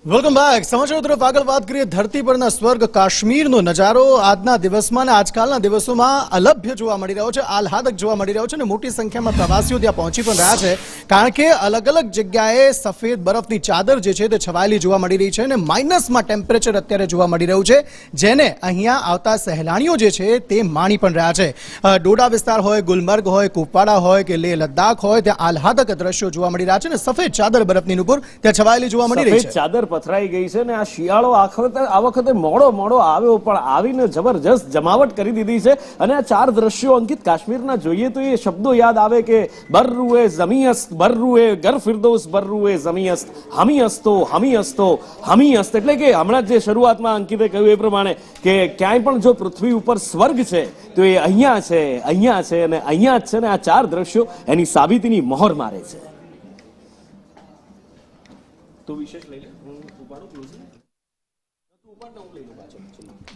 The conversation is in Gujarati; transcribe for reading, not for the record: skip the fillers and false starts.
Welcome back. સમાચારો તરફ આગળ વાત કરીએ. ધરતી પરના સ્વર્ગ કાશ્મીરનો નજારો આજના દિવસમાં અને આજકાલના દિવસોમાં અલભ્ય જોવા મળી રહ્યો છે, આહલાદક જોવા મળી રહ્યો છે અને મોટી સંખ્યામાં પ્રવાસીઓ ત્યાં પહોંચી પણ રહ્યા છે, કારણ કે અલગ અલગ જગ્યાએ સફેદ બરફની ચાદર જે છે તે છવાયેલી જોવા મળી રહી છે અને માઇનસમાં ટેમ્પરેચર અત્યારે જોવા મળી રહ્યું છે, જેને અહીંયા આવતા સહેલાણીઓ જે છે તે માણી પણ રહ્યા છે. ડોડા વિસ્તાર હોય, ગુલમર્ગ હોય, કુપવાડા હોય કે લેહ લદ્દાખ હોય, ત્યાં આહલાદક દ્રશ્યો જોવા મળી રહ્યા છે અને સફેદ ચાદર બરફની ઉપર ત્યાં છવાયેલી જોવા મળી રહી છે. ચાદર પથરાઈ ગઈ છે ને આ શિયાળો આ વખતે મોડો આવ્યો પણ આવીને જબરજસ્ત જમાવટ કરી દીધી છે. અને આ ચાર દ્રશ્યો અંકિત કાશ્મીરના જોઈએ તો એ શબ્દો યાદ આવે કે બર્રુએ ઝમીયસ્ત, બર્રુએ ગર ફિરદૌસ, બર્રુએ ઝમીયસ્ત, હમીયસ્તો એટલે કે હમણાં જે શરૂઆતમાં અંકિતે કહ્યું એ પ્રમાણે કે ક્યાંય પણ જો પૃથ્વી ઉપર સ્વર્ગ છે તો એ અહીંયા છે અને અહીંયા જ છે ને આ ચાર દ્રશ્યો એની સાબિતીની મહોર મારે છે. તો વિશેષ લઈ લે, હું ઉપાડું ક્લોઝ, તું ઉપાડ ને હું લઈ લઉં પાછળ.